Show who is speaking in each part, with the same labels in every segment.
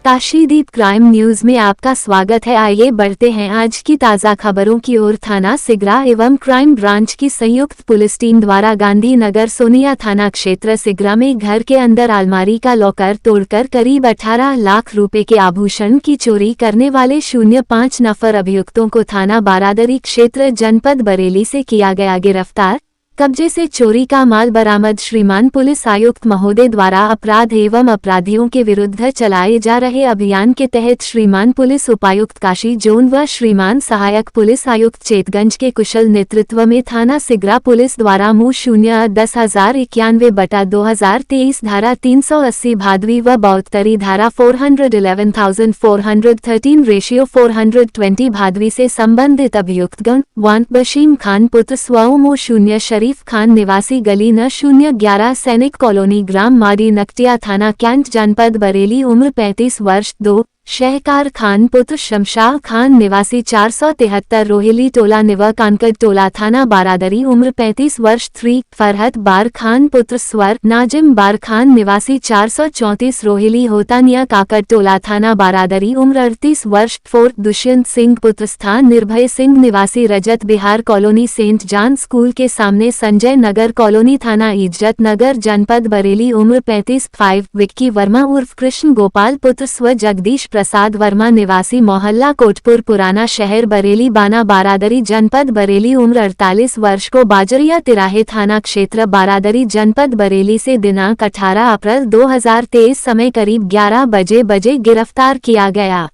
Speaker 1: काशीदीप crime news में आपका स्वागत है। आइए बढ़ते हैं आज की ताज़ा खबरों की ओर। थाना सिगरा एवं क्राइम ब्रांच की संयुक्त पुलिस टीम द्वारा गांधीनगर सोनिया थाना क्षेत्र सिगरा में घर के अंदर अलमारी का लॉकर तोड़कर करीब 18 लाख रुपए के आभूषण की चोरी करने वाले 05 नफर अभियुक्तों को थाना बारादरी क्षेत्र जनपद बरेली से किया गया गिरफ्तार। कब्जे से चोरी का माल बरामद। श्रीमान पुलिस आयुक्त महोदय द्वारा अपराध एवं अपराधियों के विरुद्ध चलाए जा रहे अभियान के तहत श्रीमान पुलिस उपायुक्त काशी जोन व श्रीमान सहायक पुलिस आयुक्त चेतगंज के कुशल नेतृत्व में थाना सिगरा पुलिस द्वारा मु 010,091/2023 धारा 380 भादवी व बौद्धरी धारा 411,413 रेशियो 420 भादवी से संबंधित अभियुक्तगण वन बशीम खान पुत्र स्वऊ मु 0 शरीफ खान निवासी गली न 011 सैनिक कॉलोनी ग्राम माडी नकटिया थाना कैंट जनपद बरेली उम्र 35 वर्ष 2 शहकार खान पुत्र शमशाह खान निवासी 473 रोहिली टोला निवा कानकड टोला थाना बारादरी उम्र 35 वर्ष 3 फरहत बार खान पुत्र स्वर नाजिम बार खान निवासी 434 रोहिली होतानिया काकड टोला थाना बारादरी उम्र 38 वर्ष 4 दुष्यंत सिंह पुत्र स्थान निर्भय सिंह निवासी Rajat Bihar colony saint John school के सामने संजय नगर कॉलोनी थाना इज्जत नगर जनपद बरेली उम्र 35 5 विक्की वर्मा उर्फ कृष्ण गोपाल पुत्र स्व जगदीश प्रसाद वर्मा निवासी मोहल्ला कोटपुर पुराना शहर बरेली बाना बारादरी जनपद बरेली उम्र 48 वर्ष को बाजरिया तिराहे थाना क्षेत्र बारादरी जनपद बरेली से दिनांक 18 अप्रैल 2023 समय करीब 11 बजे गिरफ्तार किया गया।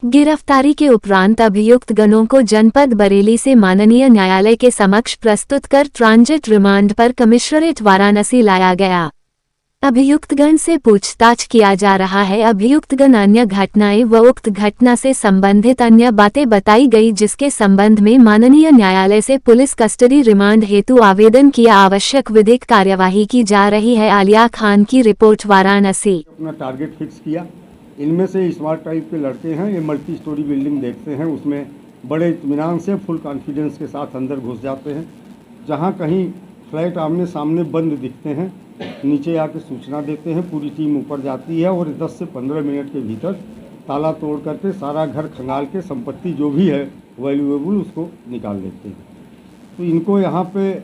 Speaker 1: गिरफ्तारी के उपरांत अभियुक्त गणों को जनपद बरेली से माननीय न्यायालय के समक्ष प्रस्तुत कर ट्रांजिट रिमांड पर कमिश्नरेट वाराणसी लाया गया। अभियुक्तगण से पूछताछ किया जा रहा है। अभियुक्तगण अन्य घटनाएं व उक्त घटना से संबंधित अन्य बातें बताई गई, जिसके संबंध में माननीय न्यायालय से पुलिस कस्टडी रिमांड हेतु आवेदन किया। आवश्यक विधिक कार्यवाही की जा रही है। आलिया खान की रिपोर्ट, वाराणसी।
Speaker 2: अपना टारगेट फिक्स किया। इनमें से स्मार्ट टाइप के लड़के हैं, ये मल्टी स्टोरी बिल्डिंग देखते हैं, उसमें बड़े इत्मीनान से फुल कॉन्फिडेंस के साथ अंदर घुस जाते हैं। जहाँ कहीं फ्लैट आमने सामने बंद दिखते हैं, नीचे आके सूचना देते हैं, पूरी टीम ऊपर जाती है और 10 से 15 मिनट के भीतर ताला तोड़ करके सारा घर खंगाल के संपत्ति जो भी है वैल्यूएबल उसको निकाल लेते हैं। तो इनको यहाँ पे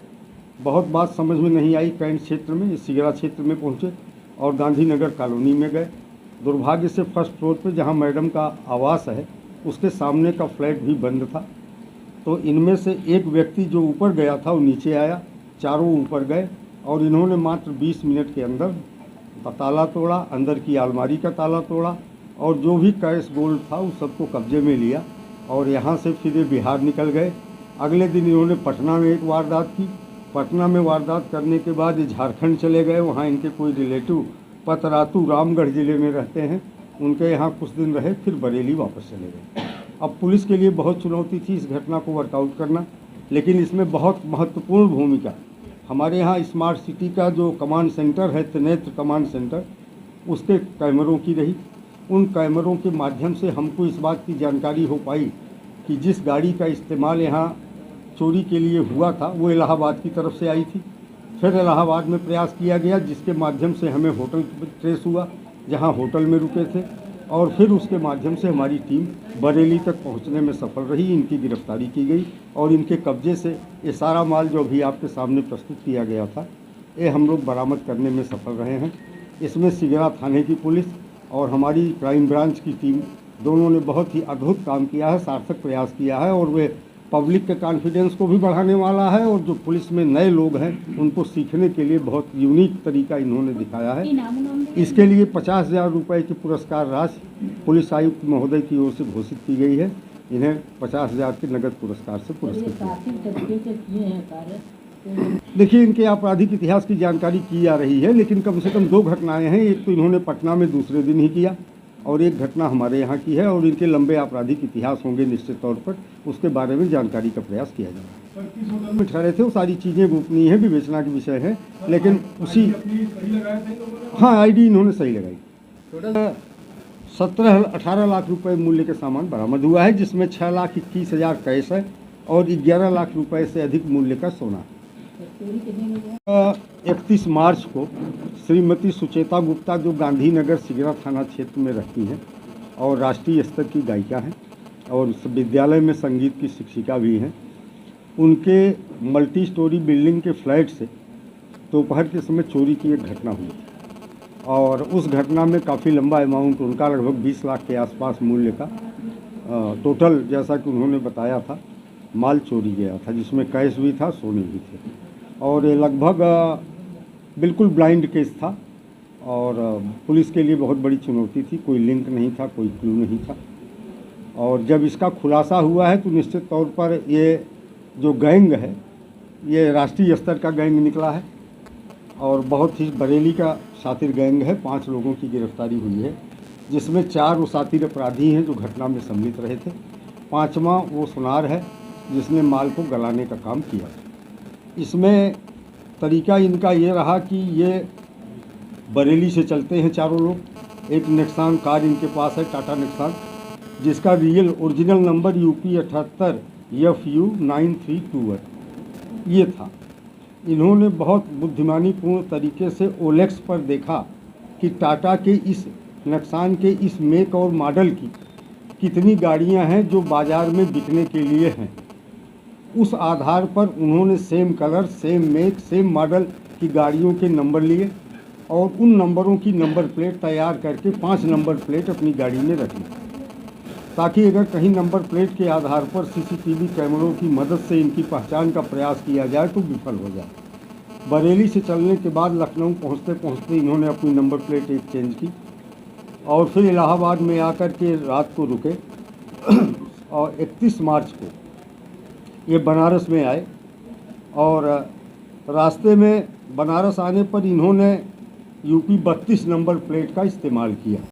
Speaker 2: बहुत बात समझ में नहीं आई। कैंट क्षेत्र में, सिगरा क्षेत्र में पहुँचे और गांधीनगर कॉलोनी में गए। दुर्भाग्य से फर्स्ट फ्लोर पे जहाँ मैडम का आवास है उसके सामने का फ्लैट भी बंद था। तो इनमें से एक व्यक्ति जो ऊपर गया था वो नीचे आया, चारों ऊपर गए और इन्होंने मात्र 20 मिनट के अंदर ताला तोड़ा, अंदर की अलमारी का ताला तोड़ा और जो भी कैश गोल्ड था उस सबको कब्जे में लिया और यहाँ से फिर ये बिहार निकल गए। अगले दिन इन्होंने पटना में एक वारदात की। पटना में वारदात करने के बाद ये झारखंड चले गए। वहाँ इनके कोई रिलेटिव पतरातू रामगढ़ ज़िले में रहते हैं, उनके यहाँ कुछ दिन रहे, फिर बरेली वापस चले गए। अब पुलिस के लिए बहुत चुनौती थी इस घटना को वर्कआउट करना, लेकिन इसमें बहुत महत्वपूर्ण भूमिका हमारे यहाँ स्मार्ट सिटी का जो कमांड सेंटर है, त्रिनेत्र कमांड सेंटर, उसके कैमरों की रही। उन कैमरों के माध्यम से हमको इस बात की जानकारी हो पाई कि जिस गाड़ी का इस्तेमाल यहाँ चोरी के लिए हुआ था वो इलाहाबाद की तरफ से आई थी। फिर इलाहाबाद में प्रयास किया गया, जिसके माध्यम से हमें होटल ट्रेस हुआ जहाँ होटल में रुके थे और फिर उसके माध्यम से हमारी टीम बरेली तक पहुंचने में सफल रही। इनकी गिरफ्तारी की गई और इनके कब्जे से ये सारा माल जो भी आपके सामने प्रस्तुत किया गया था ये हम लोग बरामद करने में सफल रहे हैं। इसमें सिगरा थाने की पुलिस और हमारी क्राइम ब्रांच की टीम दोनों ने बहुत ही अद्भुत काम किया है, सार्थक प्रयास किया है और वे पब्लिक के कॉन्फिडेंस को भी बढ़ाने वाला है और जो पुलिस में नए लोग हैं उनको सीखने के लिए बहुत यूनिक तरीका इन्होंने दिखाया है। इसके लिए 50,000 रुपये की पुरस्कार राशि पुलिस आयुक्त महोदय की ओर से घोषित की गई है। इन्हें 50,000 के नगद पुरस्कार से पुरस्कृत किया। देखिए, इनके आपराधिक इतिहास की जानकारी की जा रही है, लेकिन कम से कम 2 घटनाएँ हैं। एक तो इन्होंने पटना में दूसरे दिन ही किया और एक घटना हमारे यहाँ की है और इनके लंबे आपराधिक इतिहास होंगे निश्चित तौर पर, उसके बारे में जानकारी का प्रयास किया जा रहा है। में ठहरे थे वो सारी चीज़ें गोपनीय है, विवेचना के विषय है, लेकिन उसी हाँ आईडी इन्होंने सही लगाई। 18 लाख रुपए मूल्य के सामान बरामद हुआ है, जिसमें 6,21,000 कैश है और 11 लाख रुपए से अधिक मूल्य का सोना। 31 मार्च को श्रीमती सुचेता गुप्ता जो गांधीनगर सिगरा थाना क्षेत्र में रहती हैं और राष्ट्रीय स्तर की गायिका हैं और उस विद्यालय में संगीत की शिक्षिका भी हैं। उनके मल्टी स्टोरी बिल्डिंग के फ्लैट से दोपहर के समय चोरी की एक घटना हुई और उस घटना में काफ़ी लंबा अमाउंट उनका लगभग 20 लाख के आसपास मूल्य का टोटल, जैसा कि उन्होंने बताया था, माल चोरी गया था, जिसमें कैश भी था, सोने भी थे। और ये लगभग बिल्कुल ब्लाइंड केस था और पुलिस के लिए बहुत बड़ी चुनौती थी। कोई लिंक नहीं था, कोई क्लू नहीं था। और जब इसका खुलासा हुआ है तो निश्चित तौर पर ये जो गैंग है ये राष्ट्रीय स्तर का गैंग निकला है और बहुत ही बरेली का शातिर गैंग है। 5 लोगों की गिरफ्तारी हुई है, जिसमें 4 वो शातिर अपराधी हैं जो घटना में सम्मिलित रहे थे। 5वां वो सुनार है जिसने माल को गलाने का काम किया। इसमें तरीका इनका ये रहा कि ये बरेली से चलते हैं चारों लोग। एक नेक्सान कार इनके पास है, टाटा नेक्सान, जिसका real original number UP 78 FU 9321 ये था। इन्होंने बहुत बुद्धिमानीपूर्ण तरीके से OLX पर देखा कि टाटा के इस नेक्सान के इस मेक और मॉडल की कितनी गाड़ियां हैं जो बाज़ार में बिकने के लिए हैं। उस आधार पर उन्होंने same colour, same make, same model की गाड़ियों के नंबर लिए और उन नंबरों की नंबर प्लेट तैयार करके 5 नंबर प्लेट अपनी गाड़ी में रख ली, ताकि अगर कहीं नंबर प्लेट के आधार पर CCTV कैमरों की मदद से इनकी पहचान का प्रयास किया जाए तो विफल हो जाए। बरेली से चलने के बाद लखनऊ पहुंचते पहुंचते इन्होंने अपनी नंबर प्लेट एक चेंज की और फिर इलाहाबाद में आकर के रात को रुके और 31 मार्च को ये बनारस में आए और रास्ते में बनारस आने पर इन्होंने UP 32 नंबर प्लेट का इस्तेमाल किया।